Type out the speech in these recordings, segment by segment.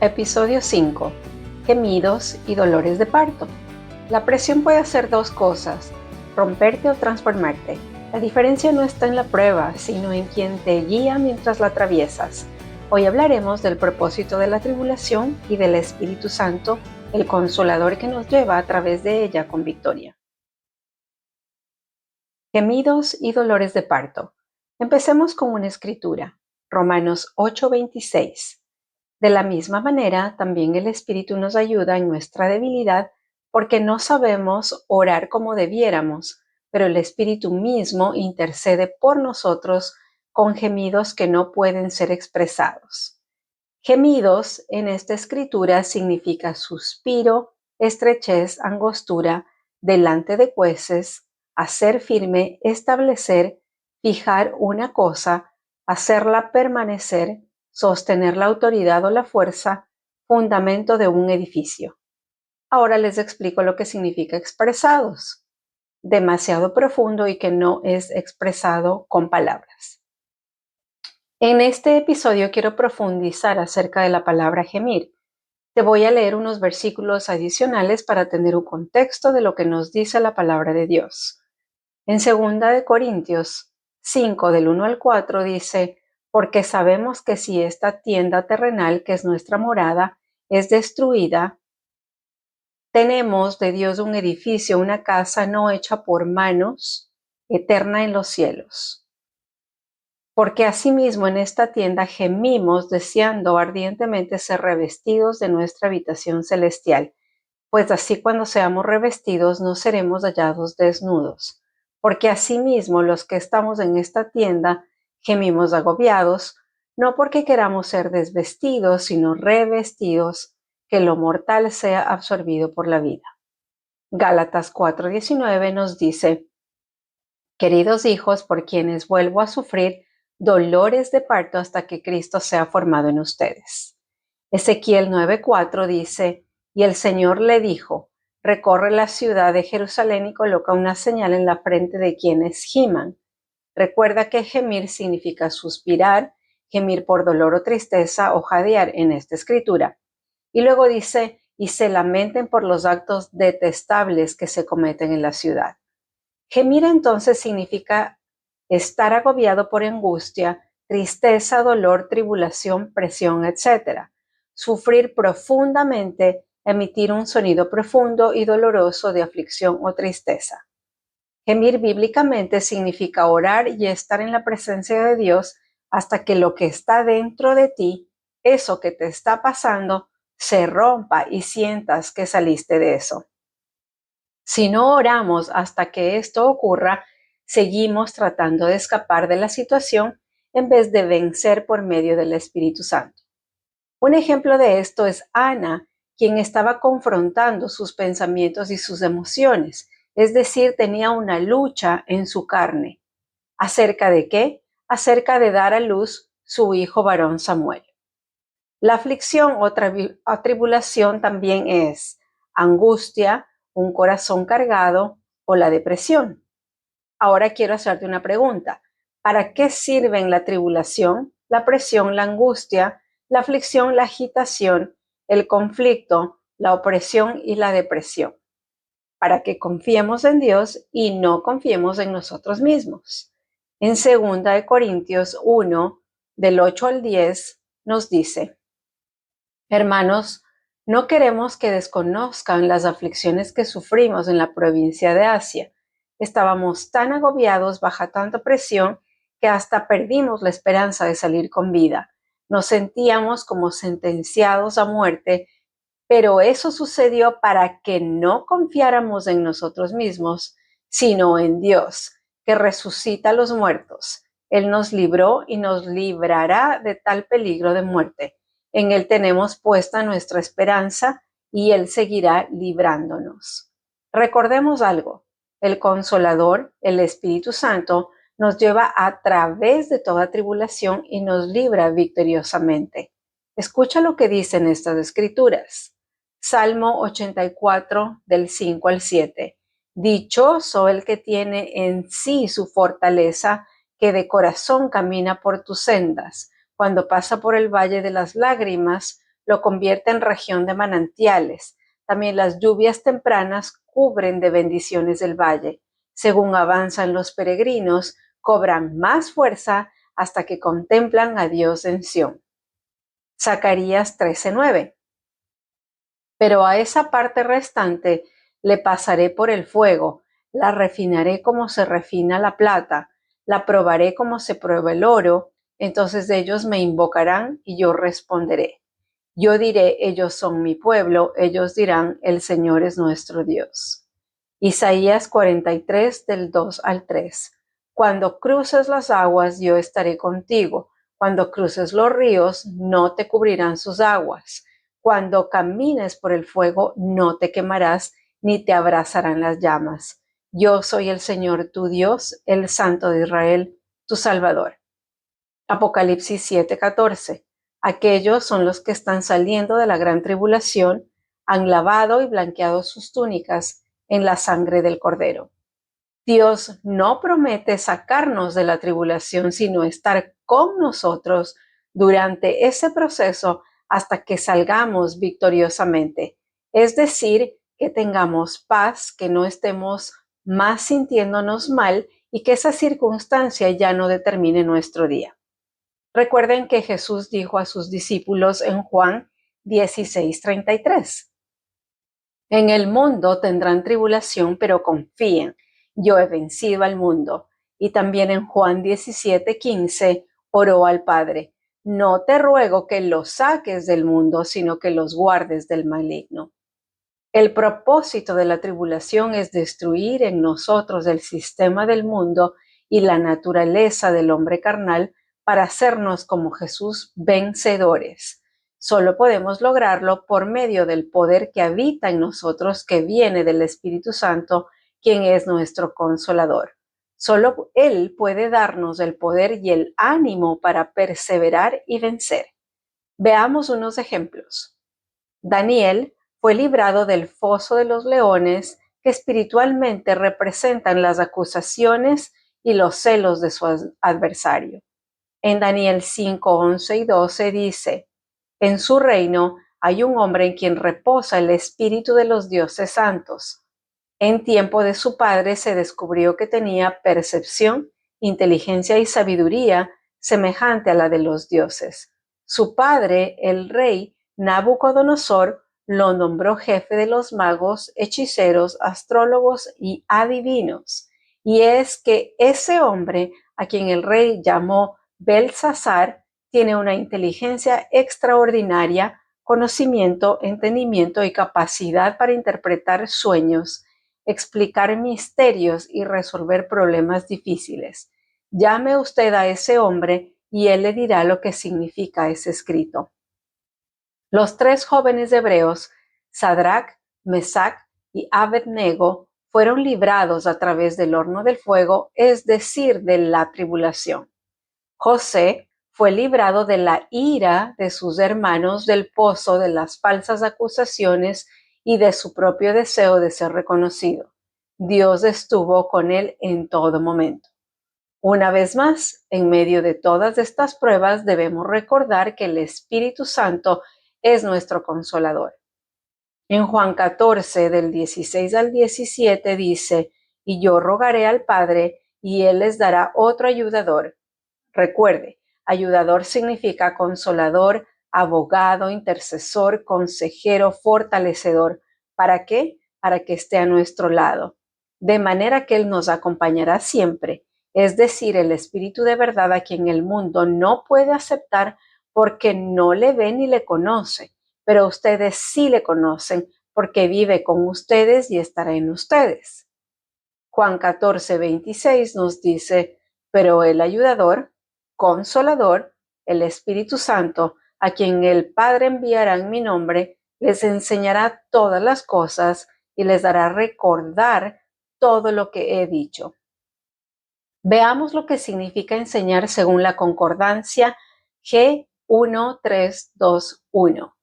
Episodio 5. Gemidos y dolores de parto. La presión puede hacer dos cosas, romperte o transformarte. La diferencia no está en la prueba, sino en quien te guía mientras la atraviesas. Hoy hablaremos del propósito de la tribulación y del Espíritu Santo, el Consolador que nos lleva a través de ella con victoria. Gemidos y dolores de parto. Empecemos con una escritura, Romanos 8:26. De la misma manera, también el Espíritu nos ayuda en nuestra debilidad porque no sabemos orar como debiéramos, pero el Espíritu mismo intercede por nosotros con gemidos que no pueden ser expresados. Gemidos en esta escritura significa suspiro, estrechez, angostura, delante de jueces, hacer firme, establecer, fijar una cosa, hacerla permanecer, sostener la autoridad o la fuerza, fundamento de un edificio. Ahora les explico lo que significa expresados. Demasiado profundo y que no es expresado con palabras. En este episodio quiero profundizar acerca de la palabra gemir. Te voy a leer unos versículos adicionales para tener un contexto de lo que nos dice la palabra de Dios. En 2 Corintios 5, del 1 al 4 dice, porque sabemos que si esta tienda terrenal, que es nuestra morada, es destruida, tenemos de Dios un edificio, una casa no hecha por manos, eterna en los cielos. Porque asimismo en esta tienda gemimos deseando ardientemente ser revestidos de nuestra habitación celestial, pues así cuando seamos revestidos no seremos hallados desnudos. Porque asimismo los que estamos en esta tienda gemimos agobiados, no porque queramos ser desvestidos, sino revestidos, que lo mortal sea absorbido por la vida. Gálatas 4:19 nos dice, queridos hijos, por quienes vuelvo a sufrir dolores de parto hasta que Cristo sea formado en ustedes. Ezequiel 9:4 dice, y el Señor le dijo, recorre la ciudad de Jerusalén y coloca una señal en la frente de quienes giman. Recuerda que gemir significa suspirar, gemir por dolor o tristeza o jadear en esta escritura. Y luego dice, y se lamenten por los actos detestables que se cometen en la ciudad. Gemir entonces significa estar agobiado por angustia, tristeza, dolor, tribulación, presión, etc. Sufrir profundamente, emitir un sonido profundo y doloroso de aflicción o tristeza. Gemir bíblicamente significa orar y estar en la presencia de Dios hasta que lo que está dentro de ti, eso que te está pasando, se rompa y sientas que saliste de eso. Si no oramos hasta que esto ocurra, seguimos tratando de escapar de la situación en vez de vencer por medio del Espíritu Santo. Un ejemplo de esto es Ana, quien estaba confrontando sus pensamientos y sus emociones, es decir, tenía una lucha en su carne. ¿Acerca de qué? Acerca de dar a luz su hijo varón Samuel. La aflicción o tribulación también es angustia, un corazón cargado o la depresión. Ahora quiero hacerte una pregunta. ¿Para qué sirven la tribulación, la presión, la angustia, la aflicción, la agitación, el conflicto, la opresión y la depresión? Para que confiemos en Dios y no confiemos en nosotros mismos. En 2 Corintios 1, del 8 al 10, nos dice, hermanos, no queremos que desconozcan las aflicciones que sufrimos en la provincia de Asia. Estábamos tan agobiados bajo tanta presión que hasta perdimos la esperanza de salir con vida. Nos sentíamos como sentenciados a muerte, pero eso sucedió para que no confiáramos en nosotros mismos, sino en Dios, que resucita a los muertos. Él nos libró y nos librará de tal peligro de muerte. En Él tenemos puesta nuestra esperanza y Él seguirá librándonos. Recordemos algo, el Consolador, el Espíritu Santo, nos lleva a través de toda tribulación y nos libra victoriosamente. Escucha lo que dicen estas escrituras. Salmo 84, del 5 al 7. Dichoso el que tiene en sí su fortaleza, que de corazón camina por tus sendas. Cuando pasa por el valle de las lágrimas, lo convierte en región de manantiales. También las lluvias tempranas cubren de bendiciones el valle. Según avanzan los peregrinos, cobran más fuerza hasta que contemplan a Dios en Sión. Zacarías 13:9. Pero a esa parte restante le pasaré por el fuego, la refinaré como se refina la plata, la probaré como se prueba el oro, entonces ellos me invocarán y yo responderé. Yo diré, ellos son mi pueblo, ellos dirán, el Señor es nuestro Dios. Isaías 43 del 2 al 3. Cuando cruces las aguas, yo estaré contigo. Cuando cruces los ríos, no te cubrirán sus aguas. Cuando camines por el fuego, no te quemarás, ni te abrazarán las llamas. Yo soy el Señor tu Dios, el Santo de Israel, tu Salvador. Apocalipsis 7:14. Aquellos son los que están saliendo de la gran tribulación, han lavado y blanqueado sus túnicas en la sangre del Cordero. Dios no promete sacarnos de la tribulación, sino estar con nosotros durante ese proceso hasta que salgamos victoriosamente. Es decir, que tengamos paz, que no estemos más sintiéndonos mal y que esa circunstancia ya no determine nuestro día. Recuerden que Jesús dijo a sus discípulos en Juan 16:33, en el mundo tendrán tribulación, pero confíen, yo he vencido al mundo. Y también en Juan 17:15 oró al Padre, no te ruego que los saques del mundo, sino que los guardes del maligno. El propósito de la tribulación es destruir en nosotros el sistema del mundo y la naturaleza del hombre carnal para hacernos como Jesús vencedores. Solo podemos lograrlo por medio del poder que habita en nosotros, que viene del Espíritu Santo, quien es nuestro consolador. Solo Él puede darnos el poder y el ánimo para perseverar y vencer. Veamos unos ejemplos. Daniel fue librado del foso de los leones, que espiritualmente representan las acusaciones y los celos de su adversario. En Daniel 5, 11 y 12 dice, en su reino hay un hombre en quien reposa el espíritu de los dioses santos. En tiempo de su padre se descubrió que tenía percepción, inteligencia y sabiduría semejante a la de los dioses. Su padre, el rey Nabucodonosor, lo nombró jefe de los magos, hechiceros, astrólogos y adivinos. Y es que ese hombre, a quien el rey llamó Belsasar, tiene una inteligencia extraordinaria, conocimiento, entendimiento y capacidad para interpretar sueños, explicar misterios y resolver problemas difíciles. Llame usted a ese hombre y él le dirá lo que significa ese escrito. Los tres jóvenes hebreos, Sadrach, Mesach y Abednego, fueron librados a través del horno del fuego, es decir, de la tribulación. José fue librado de la ira de sus hermanos, del pozo de las falsas acusaciones y de su propio deseo de ser reconocido. Dios estuvo con él en todo momento. Una vez más, en medio de todas estas pruebas debemos recordar que el Espíritu Santo es nuestro consolador. En Juan 14, del 16 al 17 dice, y yo rogaré al Padre, y Él les dará otro ayudador. Recuerde, ayudador significa consolador, abogado, intercesor, consejero, fortalecedor. ¿Para qué? Para que esté a nuestro lado. De manera que Él nos acompañará siempre, es decir, el Espíritu de verdad a quien el mundo no puede aceptar porque no le ve ni le conoce, pero ustedes sí le conocen porque vive con ustedes y estará en ustedes. Juan 14, 26 nos dice, pero el ayudador, consolador, el Espíritu Santo, a quien el Padre enviará en mi nombre, les enseñará todas las cosas y les dará recordar todo lo que he dicho. Veamos lo que significa enseñar según la concordancia G1321.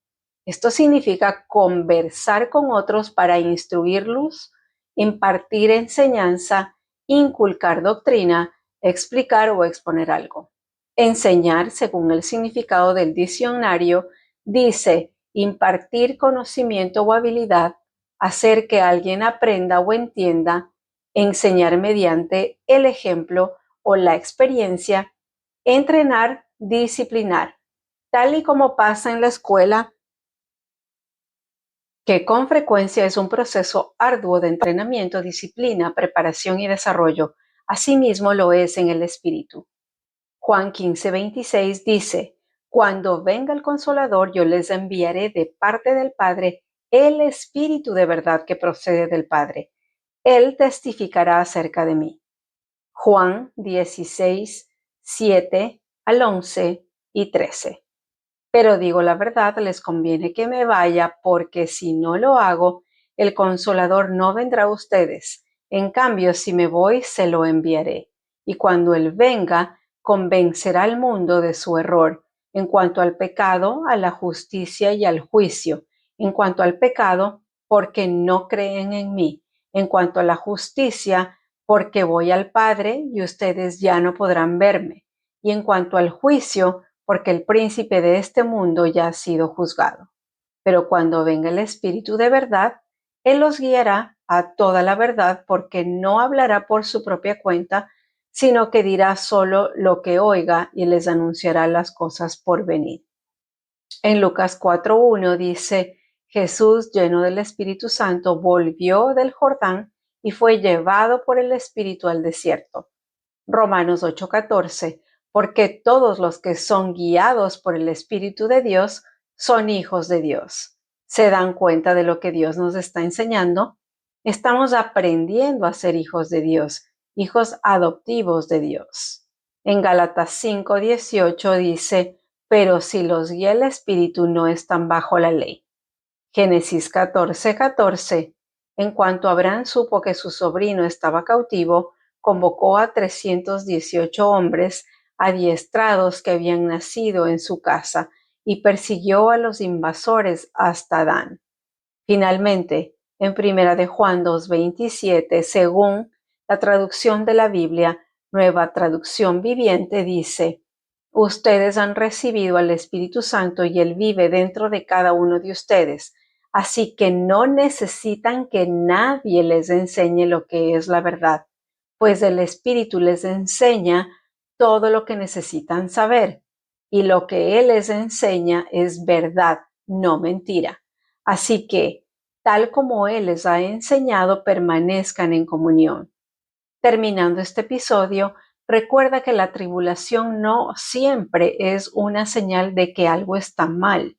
Esto significa conversar con otros para instruirlos, impartir enseñanza, inculcar doctrina, explicar o exponer algo. Enseñar, según el significado del diccionario, dice impartir conocimiento o habilidad, hacer que alguien aprenda o entienda, enseñar mediante el ejemplo o la experiencia, entrenar, disciplinar, tal y como pasa en la escuela, que con frecuencia es un proceso arduo de entrenamiento, disciplina, preparación y desarrollo. Asimismo lo es en el espíritu. Juan 15:26 dice: Cuando venga el Consolador, yo les enviaré de parte del Padre el Espíritu de verdad que procede del Padre. Él testificará acerca de mí. Juan 16:7 al 11 y 13. Pero digo la verdad, les conviene que me vaya, porque si no lo hago, el Consolador no vendrá a ustedes. En cambio, si me voy, se lo enviaré. Y cuando Él venga, convencerá al mundo de su error, en cuanto al pecado, a la justicia y al juicio. En cuanto al pecado, porque no creen en mí. En cuanto a la justicia, porque voy al Padre y ustedes ya no podrán verme. Y en cuanto al juicio, porque el príncipe de este mundo ya ha sido juzgado. Pero cuando venga el Espíritu de verdad, Él los guiará a toda la verdad, porque no hablará por su propia cuenta, sino que dirá solo lo que oiga y les anunciará las cosas por venir. En Lucas 4:1 dice: Jesús, lleno del Espíritu Santo, volvió del Jordán y fue llevado por el Espíritu al desierto. Romanos 8:14, porque todos los que son guiados por el Espíritu de Dios son hijos de Dios. ¿Se dan cuenta de lo que Dios nos está enseñando? Estamos aprendiendo a ser hijos de Dios, hijos adoptivos de Dios. En Gálatas 5:18 dice: pero si los guía el Espíritu, no están bajo la ley. Génesis 14:14. En cuanto Abraham supo que su sobrino estaba cautivo, convocó a 318 hombres adiestrados que habían nacido en su casa y persiguió a los invasores hasta Dan. Finalmente, en Primera de Juan 2:27, según la traducción de la Biblia, Nueva Traducción Viviente, dice: Ustedes han recibido al Espíritu Santo y Él vive dentro de cada uno de ustedes, así que no necesitan que nadie les enseñe lo que es la verdad, pues el Espíritu les enseña todo lo que necesitan saber, y lo que Él les enseña es verdad, no mentira. Así que, tal como Él les ha enseñado, permanezcan en comunión. Terminando este episodio, recuerda que la tribulación no siempre es una señal de que algo está mal.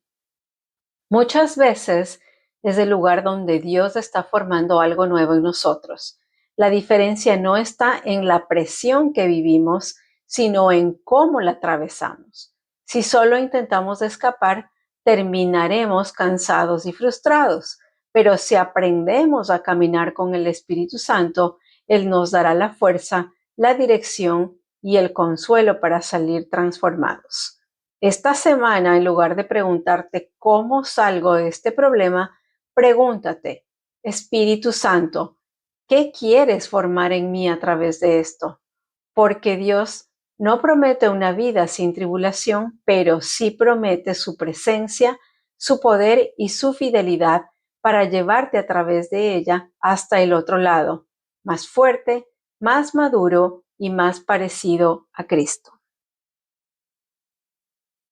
Muchas veces es el lugar donde Dios está formando algo nuevo en nosotros. La diferencia no está en la presión que vivimos, sino en cómo la atravesamos. Si solo intentamos escapar, terminaremos cansados y frustrados. Pero si aprendemos a caminar con el Espíritu Santo, Él nos dará la fuerza, la dirección y el consuelo para salir transformados. Esta semana, en lugar de preguntarte cómo salgo de este problema, pregúntate: Espíritu Santo, ¿qué quieres formar en mí a través de esto? Porque Dios no promete una vida sin tribulación, pero sí promete su presencia, su poder y su fidelidad para llevarte a través de ella hasta el otro lado, más fuerte, más maduro y más parecido a Cristo.